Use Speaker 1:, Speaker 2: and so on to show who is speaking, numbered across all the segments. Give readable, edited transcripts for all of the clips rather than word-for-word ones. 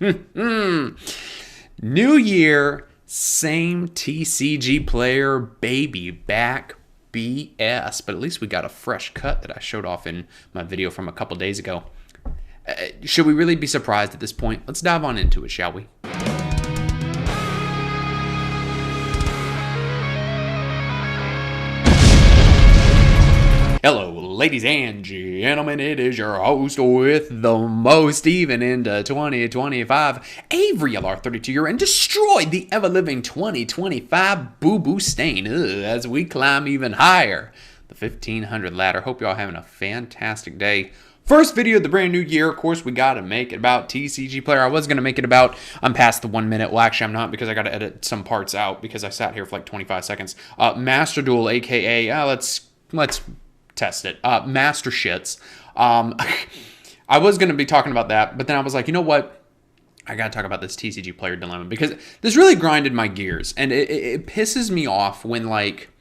Speaker 1: New year, same TCG player, baby back BS. But at least we got a fresh cut that I showed off in my video from a couple days ago. Should we really be surprised at this point? Let's dive on into it, shall we? Hello, ladies and gentlemen, it is your host with the most, even into 2025, Avery LR32 here, and destroy the ever-living 2025 boo-boo stain as we climb even higher the 1500 ladder. Hope y'all having a fantastic day. First video of the brand new year. Of course, we got to make it about Tcgplayer. I was going to make it about, I'm past the 1 minute. Well, actually, I'm not, because I got to edit some parts out because I sat here for like 25 seconds. Master Duel, aka, let's test it. Master Shits. I was going to be talking about that, but then I was like, you know what? I got to talk about this Tcgplayer dilemma because this really grinded my gears, and it pisses me off when, like,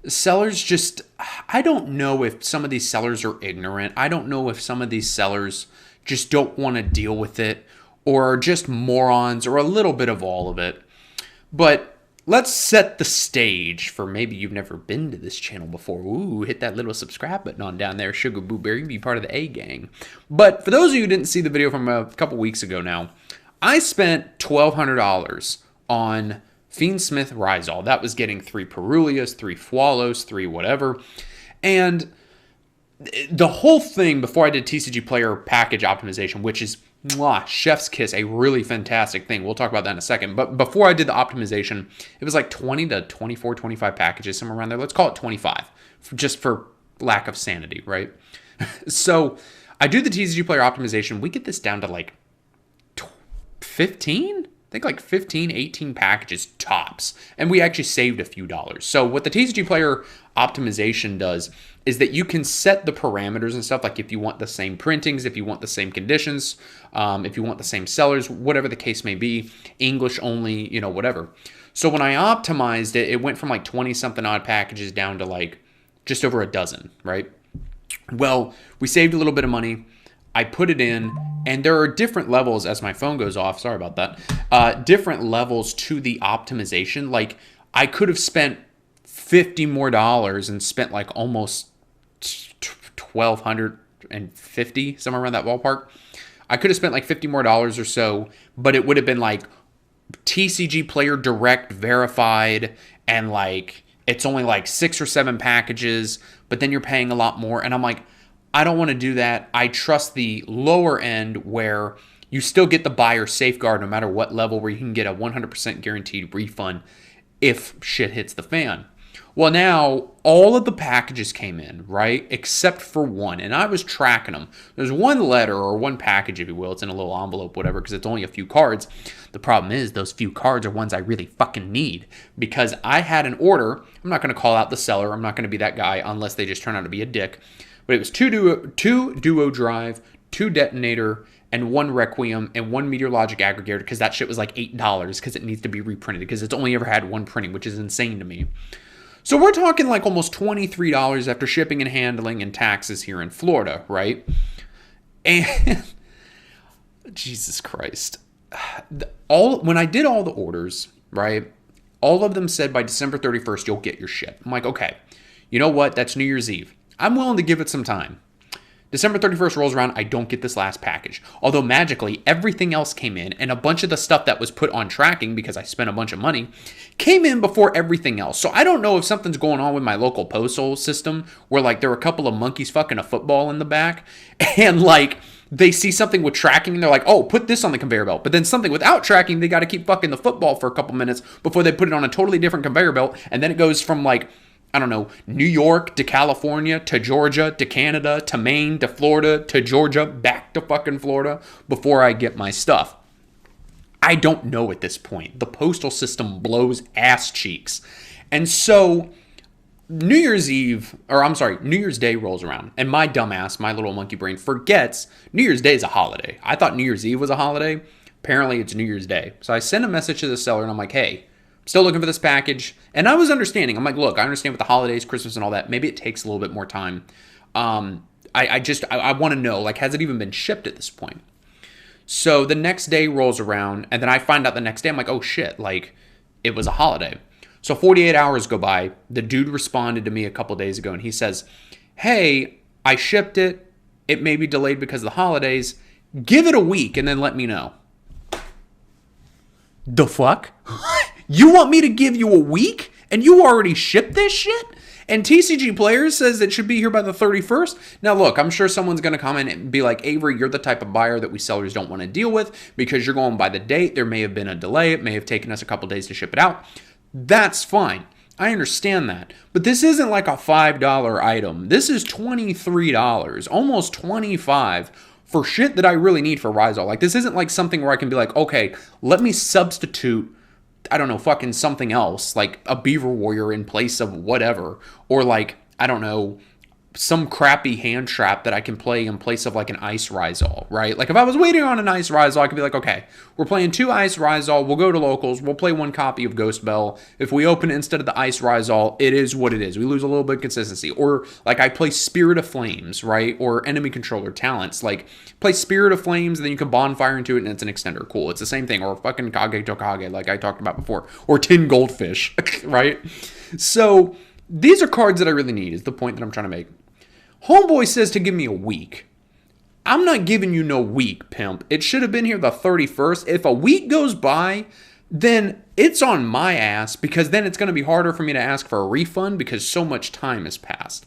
Speaker 1: sellers just, I don't know if some of these sellers are ignorant. I don't know if some of these sellers just don't want to deal with it, or are just morons, or a little bit of all of it. But let's set the stage for maybe you've never been to this channel before. Ooh, hit that little subscribe button on down there, Sugar Boo Berry, be part of the A gang. But for those of you who didn't see the video from a couple weeks ago now, I spent $1,200 on Fiendsmith Rizal. That was getting 3 Perulias, 3 Fualos, 3 whatever. And the whole thing, before I did Tcgplayer package optimization, which is chef's kiss, a really fantastic thing. We'll talk about that in a second. But before I did the optimization, it was like 20 to 24, 25 packages, somewhere around there. Let's call it 25, just for lack of sanity, right? So I do the Tcgplayer optimization. We get this down to like 15? I think like 15, 18 packages tops. And we actually saved a few dollars. So what the Tcgplayer optimization does is that you can set the parameters and stuff, like if you want the same printings, if you want the same conditions, if you want the same sellers, whatever the case may be, English only, you know, whatever. So when I optimized it, it went from like 20 something odd packages down to like just over a dozen, right? Well, we saved a little bit of money. I put it in, and there are different levels as my phone goes off. Sorry about that. Different levels to the optimization. Like, I could have spent $50 more and spent like almost $1,250, somewhere around that ballpark. I could have spent like $50 more or so, but it would have been like Tcgplayer direct verified, and like it's only like 6 or 7 packages, but then you're paying a lot more. And I'm like, I don't want to do that. I trust the lower end where you still get the buyer safeguard no matter what level, where you can get a 100% guaranteed refund if shit hits the fan. Well, now all of the packages came in, right? Except for one, and I was tracking them. There's one letter, or one package, if you will. It's in a little envelope, whatever, because it's only a few cards. The problem is those few cards are ones I really fucking need, because I had an order. I'm not going to call out the seller. I'm not going to be that guy unless they just turn out to be a dick. But it was two duo drive, 2 detonator, and 1 Requiem, and 1 Meteorologic aggregator, because that shit was like $8 because it needs to be reprinted, because it's only ever had 1 printing, which is insane to me. So we're talking like almost $23 after shipping and handling and taxes here in Florida, right? And Jesus Christ. When I did all the orders, right, all of them said by December 31st, you'll get your shit. I'm like, okay, you know what? That's New Year's Eve. I'm willing to give it some time. December 31st rolls around, I don't get this last package. Although magically, everything else came in, and a bunch of the stuff that was put on tracking, because I spent a bunch of money, came in before everything else. So I don't know if something's going on with my local postal system, where like there were a couple of monkeys fucking a football in the back, and like they see something with tracking, and they're like, oh, put this on the conveyor belt. But then something without tracking, they got to keep fucking the football for a couple minutes before they put it on a totally different conveyor belt, and then it goes from like, I don't know, New York to California to Georgia to Canada to Maine to Florida to Georgia back to fucking Florida before I get my stuff. I don't know at this point. The postal system blows ass cheeks. And so New Year's Day rolls around, and my dumbass, my little monkey brain, forgets New Year's Day is a holiday. I thought New Year's Eve was a holiday. Apparently it's New Year's Day. So I send a message to the seller, and I'm like, hey, still looking for this package. And I was understanding. I'm like, look, I understand with the holidays, Christmas and all that, maybe it takes a little bit more time. I want to know, like, has it even been shipped at this point? So the next day rolls around, and then I find out the next day, I'm like, oh shit, like, it was a holiday. So 48 hours go by. The dude responded to me a couple days ago, and he says, hey, I shipped it. It may be delayed because of the holidays. Give it a week and then let me know. The fuck? You want me to give you a week? And you already shipped this shit? And Tcgplayer says it should be here by the 31st. Now, look, I'm sure someone's going to comment and be like, Avery, you're the type of buyer that we sellers don't want to deal with because you're going by the date. There may have been a delay. It may have taken us a couple days to ship it out. That's fine. I understand that. But this isn't like a $5 item. This is $23, almost $25 for shit that I really need for Rizal. Like, this isn't like something where I can be like, okay, let me substitute, I don't know, fucking something else, like a Beaver Warrior in place of whatever, or like, I don't know, some crappy hand trap that I can play in place of like an Ice Rizal, right? Like if I was waiting on an Ice Rizal, I could be like, okay, we're playing 2 Ice Rizal, we'll go to locals, we'll play 1 copy of Ghost Bell. If we open it instead of the Ice Rizal, it is what it is. We lose a little bit of consistency. Or like I play Spirit of Flames, right? Or enemy controller talents. Like play Spirit of Flames, and then you can bonfire into it and it's an extender. Cool. It's the same thing. Or fucking Kage Tokage like I talked about before. Or Tin Goldfish, right? So these are cards that I really need is the point that I'm trying to make. Homeboy says to give me a week. I'm not giving you no week, pimp. It should have been here the 31st. If a week goes by, then it's on my ass because then it's going to be harder for me to ask for a refund because so much time has passed.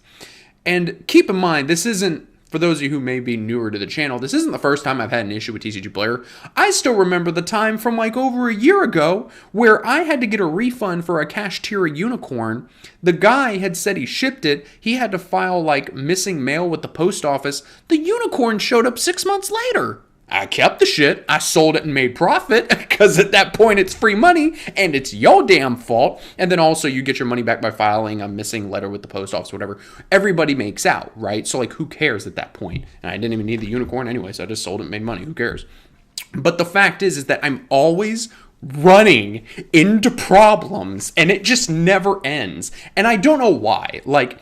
Speaker 1: And keep in mind, this isn't, for those of you who may be newer to the channel, this isn't the first time I've had an issue with Tcgplayer. I still remember the time from like over a year ago where I had to get a refund for a Kashtira unicorn. The guy had said he shipped it. He had to file like missing mail with the post office. The unicorn showed up 6 months later. I kept the shit, I sold it and made profit, because at that point it's free money, and it's your damn fault, and then also you get your money back by filing a missing letter with the post office, whatever. Everybody makes out, right? So like, who cares at that point? And I didn't even need the unicorn anyway, so I just sold it and made money, who cares? But the fact is that I'm always running into problems, and it just never ends, and I don't know why. Like,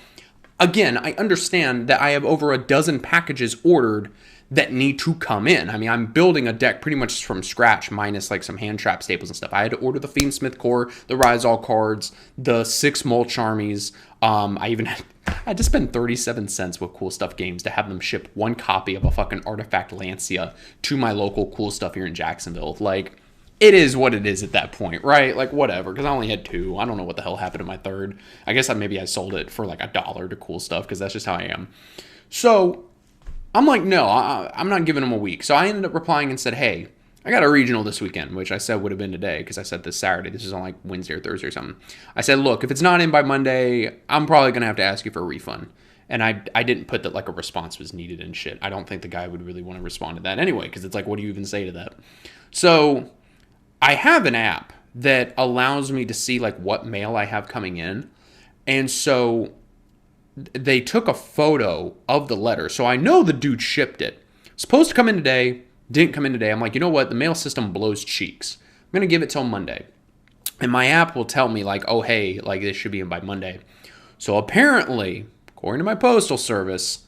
Speaker 1: again, I understand that I have over a dozen packages ordered that need to come in. I mean, I'm building a deck pretty much from scratch, minus like some hand trap staples and stuff. I had to order the Fiendsmith core, the Rizal cards, the 6 Mulch Armies. I even had to spend 37 cents with Cool Stuff Games to have them ship 1 copy of a fucking Artifact Lancia to my local Cool Stuff here in Jacksonville. Like, it is what it is at that point, right? Like, whatever, because I only had 2. I don't know what the hell happened to my 3rd. I guess maybe I sold it for like $1 to Cool Stuff, because that's just how I am. So I'm like, no, I'm not giving them a week. So I ended up replying and said, hey, I got a regional this weekend, which I said would have been today because I said this Saturday. This is on like Wednesday or Thursday or something. I said, look, if it's not in by Monday, I'm probably going to have to ask you for a refund. And I didn't put that like a response was needed and shit. I don't think the guy would really want to respond to that anyway, because it's like, what do you even say to that? So I have an app that allows me to see like what mail I have coming in. And so they took a photo of the letter. So I know the dude shipped it. Supposed to come in today, didn't come in today. I'm like, you know what? The mail system blows cheeks. I'm going to give it till Monday. And my app will tell me like, oh, hey, like this should be in by Monday. So apparently, according to my postal service,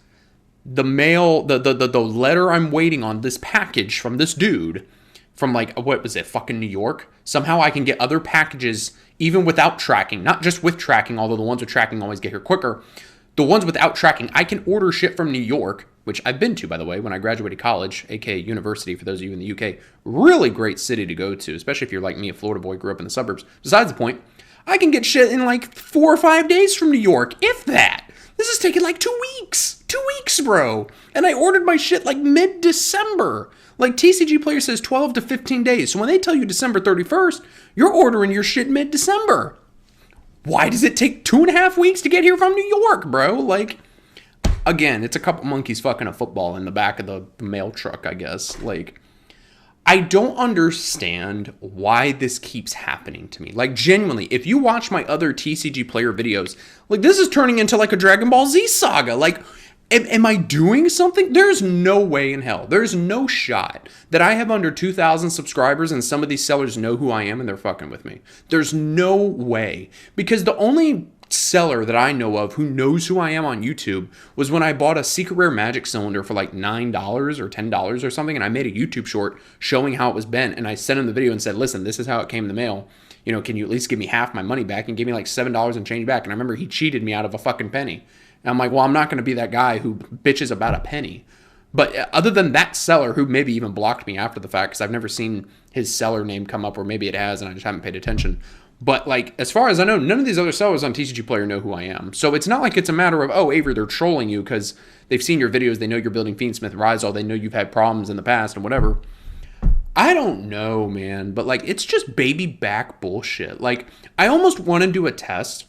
Speaker 1: the mail, the letter I'm waiting on, this package from this dude from like, what was it, fucking New York? Somehow I can get other packages even without tracking, not just with tracking, although the ones with tracking always get here quicker. The ones without tracking, I can order shit from New York, which I've been to, by the way, when I graduated college, aka university, for those of you in the UK. Really great city to go to, especially if you're like me, a Florida boy, grew up in the suburbs. Besides the point, I can get shit in like 4 or 5 days from New York, if that. This is taking like 2 weeks. 2 weeks, bro. And I ordered my shit like mid-December. Like Tcgplayer says 12 to 15 days. So when they tell you December 31st, you're ordering your shit mid-December. Why does it take 2.5 weeks to get here from New York, bro? Like, again, it's a couple monkeys fucking a football in the back of the mail truck, I guess. Like, I don't understand why this keeps happening to me. Like, genuinely, if you watch my other Tcgplayer videos, like, this is turning into like a Dragon Ball Z saga. Like, am I doing something? There's no way in hell. There's no shot that I have under 2,000 subscribers and some of these sellers know who I am and they're fucking with me. There's no way. Because the only seller that I know of who knows who I am on YouTube was when I bought a secret rare magic cylinder for like $9 or $10 or something, and I made a YouTube short showing how it was bent, and I sent him the video and said, listen, this is how it came in the mail. You know, can you at least give me half my money back? And give me like $7 and change back. And I remember he cheated me out of a fucking penny. And I'm like, well, I'm not going to be that guy who bitches about a penny. But other than that seller, who maybe even blocked me after the fact, because I've never seen his seller name come up, or maybe it has and I just haven't paid attention. But like, as far as I know, none of these other sellers on Tcgplayer know who I am. So it's not like it's a matter of, oh, Avery, they're trolling you because they've seen your videos, they know you're building Fiendsmith Rizal, they know you've had problems in the past and whatever. I don't know, man, but like, it's just baby back bullshit. Like, I almost want to do a test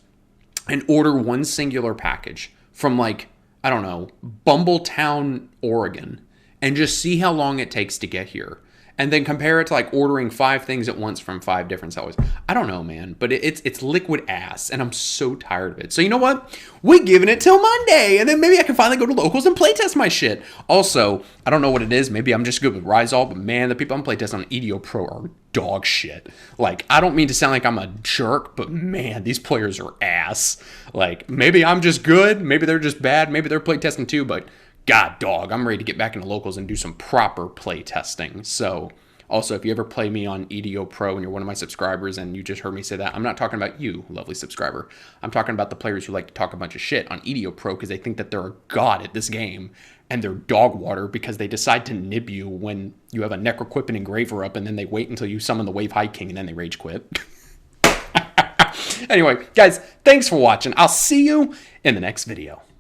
Speaker 1: and order one singular package from like, I don't know, Bumbletown, Oregon, and just see how long it takes to get here. And then compare it to like ordering 5 things at once from 5 different sellers. I don't know, man, but it's liquid ass, and I'm so tired of it. So you know what? We're giving it till Monday, and then maybe I can finally go to locals and playtest my shit. Also, I don't know what it is. Maybe I'm just good with Rizal, but man, the people I'm playtesting on EDO Pro are dog shit. Like, I don't mean to sound like I'm a jerk, but man, these players are ass. Like, maybe I'm just good, maybe they're just bad, maybe they're playtesting too, but God, dog, I'm ready to get back into locals and do some proper play testing. So, also, if you ever play me on EDO Pro and you're one of my subscribers and you just heard me say that, I'm not talking about you, lovely subscriber. I'm talking about the players who like to talk a bunch of shit on EDO Pro because they think that they're a god at this game, and they're dog water because they decide to nib you when you have a Necroquip and Engraver up, and then they wait until you summon the Wave High King and then they rage quit. Anyway, guys, thanks for watching. I'll see you in the next video.